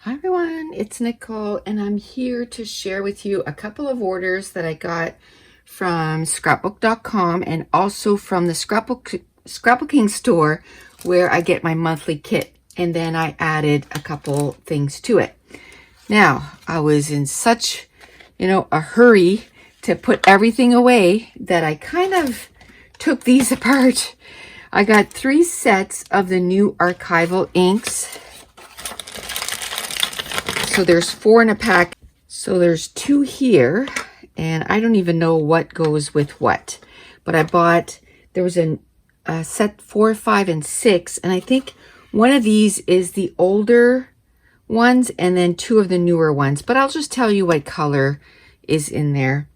Hi everyone, it's Nicole and I'm here to share with you a couple of orders that I got from scrapbook.com and also from the scrapbooking store where I get my monthly kit, and then I added a couple things to it. Now, I was in such, a hurry to put everything away that I kind of took these apart. I got 3 sets of the new archival inks. So there's 4 in a pack. So there's 2 here, and I don't even know what goes with what. But I bought, there was a set 4, 5, and 6, and I think one of these is the older ones and then 2 of the newer ones. But I'll just tell you what color is in there.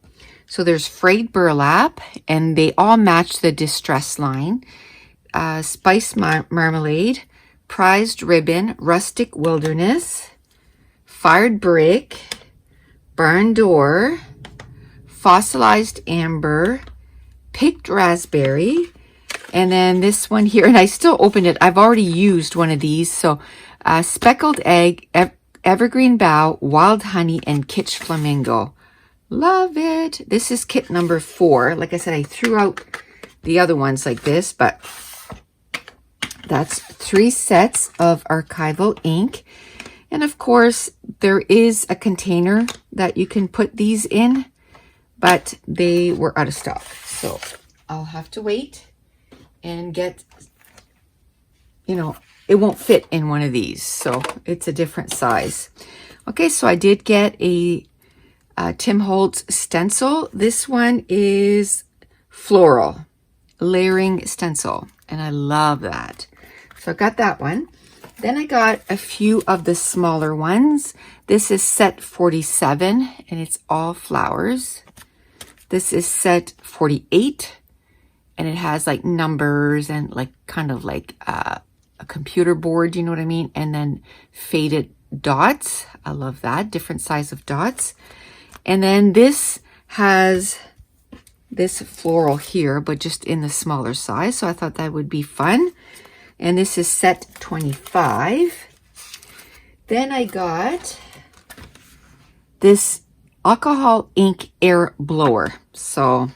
So there's frayed burlap, and they all match the distress line. Spice marmalade, prized ribbon, rustic wilderness, fired brick, barn door, fossilized amber, picked raspberry, and then this one here, and I still opened it. I've already used one of these. So speckled egg, evergreen bough, wild honey, and kitsch flamingo. Love it. This is kit number 4. Like I said, I threw out the other ones like this, but that's 3 sets of archival ink. And of course, there is a container that you can put these in, but they were out of stock. So I'll have to wait and get, it won't fit in one of these. So it's a different size. Okay, so I did get a Tim Holtz stencil. This one is Floral layering stencil, and I love that. So I got that one. Then I got a few of the smaller ones. This is set 47, and it's all flowers. This is set 48, and it has like numbers and like kind of like a computer board, you know what I mean? And then faded dots. I love that, different size of dots. And then this has this floral here, but just in the smaller size. So I thought that would be fun. And this is set 25. Then I got this alcohol ink air blower. So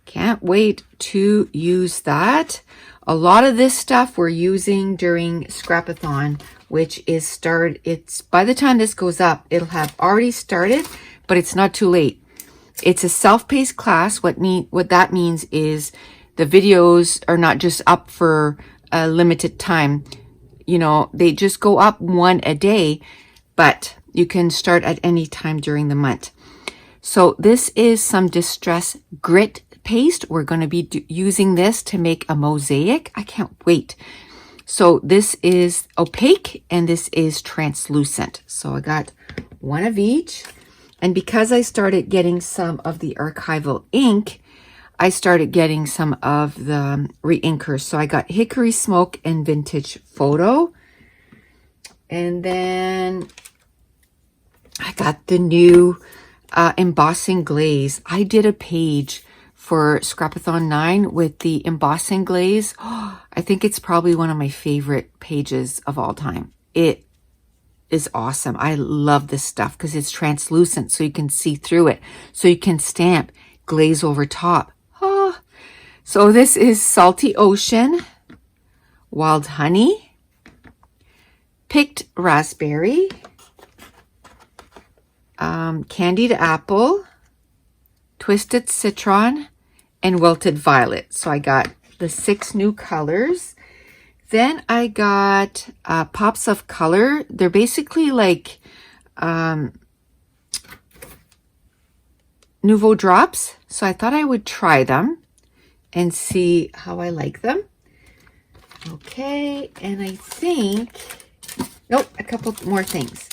can't wait to use that. A lot of this stuff we're using during Scrapathon, which is it's by the time this goes up, it'll have already started, but it's not too late. It's a self-paced class. What that means is the videos are not just up for a limited time. They just go up 1 a day, but you can start at any time during the month. So this is some distress grit paste. We're going to be using this to make a mosaic. I can't wait. So this is opaque and this is translucent. So I got 1 of each. And because I started getting some of the archival ink, I started getting some of the re-inkers. So I got Hickory Smoke and Vintage Photo. And then I got the new embossing glaze. I did a page for Scrapathon 9 with the embossing glaze. Oh, I think it's probably one of my favorite pages of all time. It is awesome. I love this stuff because it's translucent, so you can see through it. So you can stamp glaze over top. Oh. So this is Salty Ocean, Wild Honey, Picked Raspberry, Candied Apple, Twisted Citron, and Wilted Violet. So I got the 6 new colors. Then I got Pops of Color. They're basically like Nouveau drops. So I thought I would try them and see how I like them. Okay, and I think, nope, a couple more things.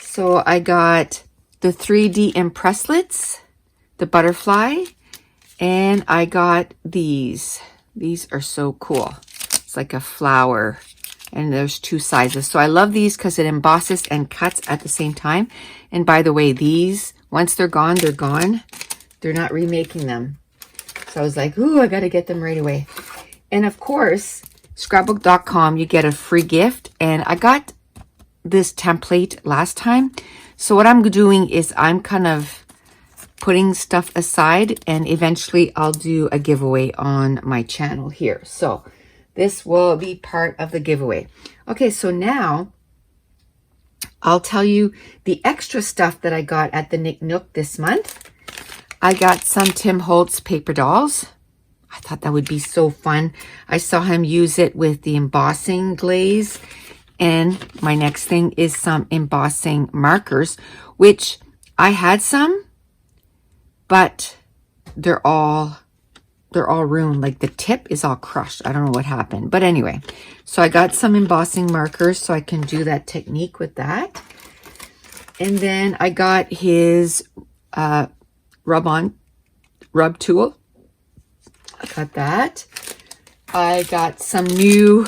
So I got the 3D Impresslets, the butterfly, and I got these. These are so cool. It's like a flower, and there's 2 sizes. So I love these because it embosses and cuts at the same time. And by the way, these, once they're gone, they're gone. They're not remaking them. So I was like, ooh, I got to get them right away. And of course, scrapbook.com, you get a free gift. And I got this template last time. So what I'm doing is I'm kind of putting stuff aside, and eventually I'll do a giveaway on my channel here. So this will be part of the giveaway. Okay, so now I'll tell you the extra stuff that I got at the Nook this month. I got some Tim Holtz paper dolls. I thought that would be so fun. I saw him use it with the embossing glaze. And my next thing is some embossing markers, which I had some, but they're all ruined. Like the tip is all crushed. I don't know what happened. But anyway, so I got some embossing markers so I can do that technique with that. And then I got his rub tool. I got that. I got some new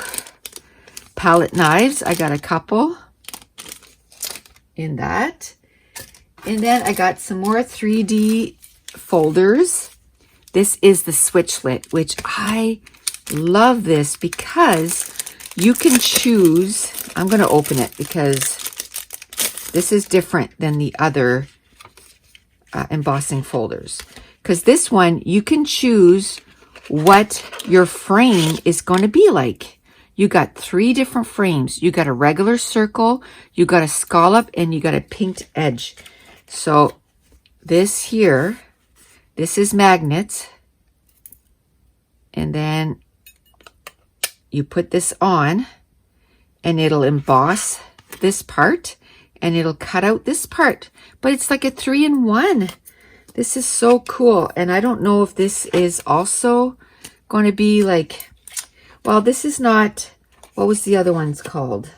palette knives. I got a couple in that. And then I got some more 3D folders. This is the switchlet, which I love this because you can choose. I'm going to open it because this is different than the other embossing folders. Because this one, you can choose what your frame is going to be like. You got 3 different frames. You got a regular circle, you got a scallop, and you got a pinked edge. So this here, this is magnets. And then you put this on and it'll emboss this part and it'll cut out this part. But it's like a 3-in-1. This is so cool. And I don't know if this is also going to be like, well, this is not, what was the other one's called?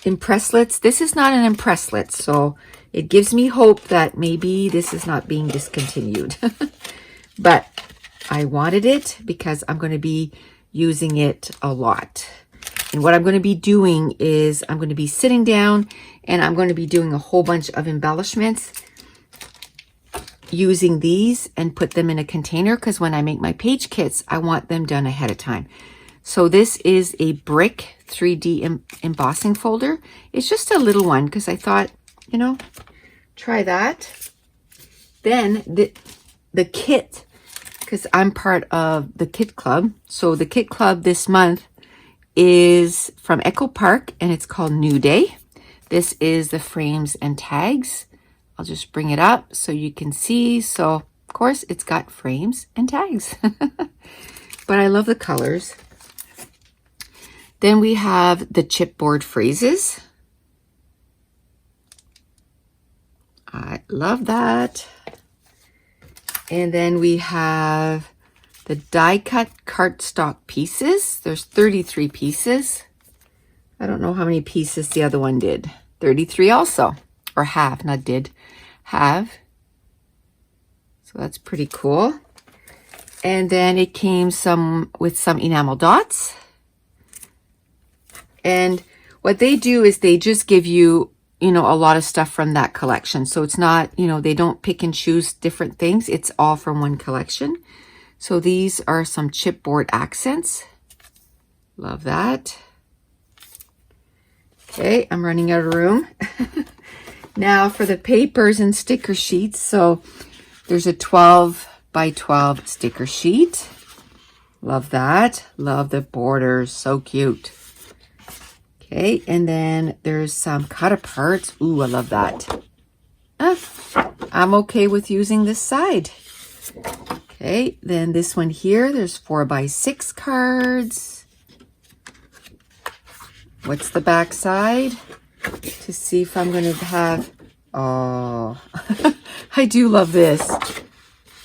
Impresslets. This is not an Impresslet, so it gives me hope that maybe this is not being discontinued. But I wanted it because I'm going to be using it a lot. And what I'm going to be doing is I'm going to be sitting down and I'm going to be doing a whole bunch of embellishments using these and put them in a container, because when I make my page kits, I want them done ahead of time. So this is a brick 3D embossing folder. It's just a little one because I thought, you know, try that. Then the kit, because I'm part of the kit club. So the kit club this month is from Echo Park and it's called New Day. This is the frames and tags. I'll just bring it up so you can see. So of course it's got frames and tags, but I love the colors. Then we have the chipboard phrases. I love that. And then we have the die cut cardstock pieces. There's 33 pieces. I don't know how many pieces the other one did. 33 also, or have, not did, have. So that's pretty cool. And then it came with some enamel dots. And what they do is they just give you, you know, a lot of stuff from that collection. So it's not, you know, they don't pick and choose different things. It's all from one collection. So these are some chipboard accents. Love that. Okay, I'm running out of room. Now for the papers and sticker sheets. So there's a 12 by 12 sticker sheet. Love that. Love the borders. So cute. Okay, and then there's some cut aparts. Ooh, I love that. I'm okay with using this side. Okay, then this one here, there's 4 by 6 cards. What's the back side? To see if I'm going to have, oh, I do love this.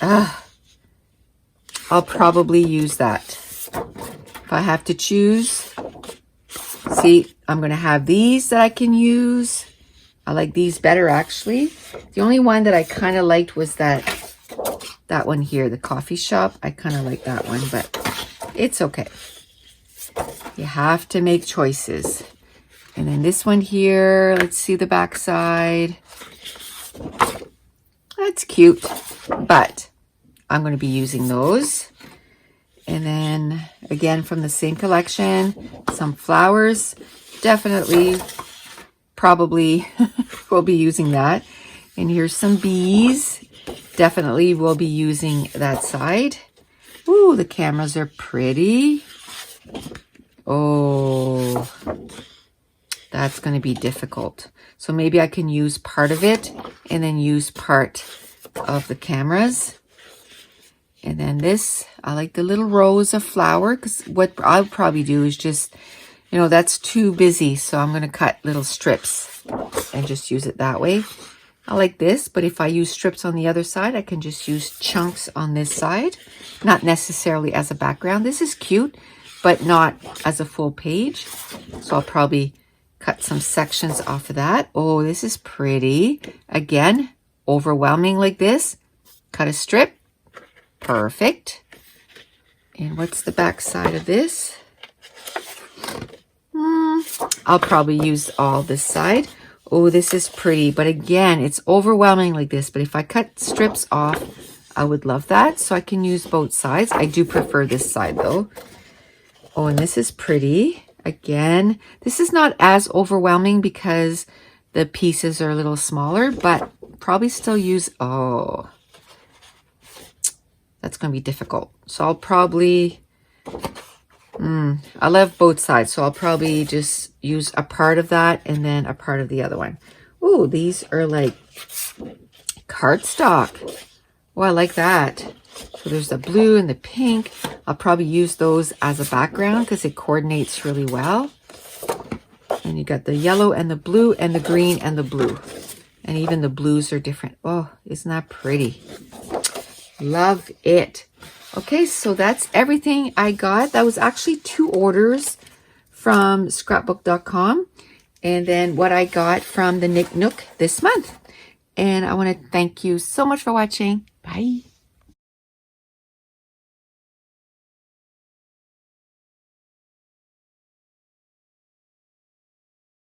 I'll probably use that. If I have to choose, see, I'm going to have these that I can use. I like these better, actually. The only one that I kind of liked was that one here, the coffee shop. I kind of like that one, but it's okay. You have to make choices. And then this one here, let's see the back side. That's cute, but I'm going to be using those. And then again, from the same collection, some flowers. definitely, probably will be using that. And here's some bees. Definitely will be using that side. Ooh, the cameras are pretty. Oh, that's going to be difficult. So maybe I can use part of it and then use part of the cameras. And then this, I like the little rows of flower, because what I'll probably do is just, you know, that's too busy. So I'm going to cut little strips and just use it that way. I like this, but if I use strips on the other side, I can just use chunks on this side. Not necessarily as a background. This is cute, but not as a full page. So I'll probably cut some sections off of that. Oh, this is pretty. Again, overwhelming like this. Cut a strip. Perfect. And what's the back side of this? I'll probably use all this side. Oh, this is pretty. But again, it's overwhelming like this. But if I cut strips off, I would love that. So I can use both sides. I do prefer this side though. Oh, and this is pretty. Again, this is not as overwhelming because the pieces are a little smaller, but probably still use, oh, that's going to be difficult. So I'll probably, I love both sides. So I'll probably just use a part of that and then a part of the other one. Ooh, these are like cardstock. Oh, I like that. So there's the blue and the pink. I'll probably use those as a background because it coordinates really well. And you got the yellow and the blue and the green and the blue. And even the blues are different. Oh, isn't that pretty? Love it. Okay, so that's everything I got. That was actually 2 orders from scrapbook.com. And then what I got from the Nook this month. And I want to thank you so much for watching. Bye.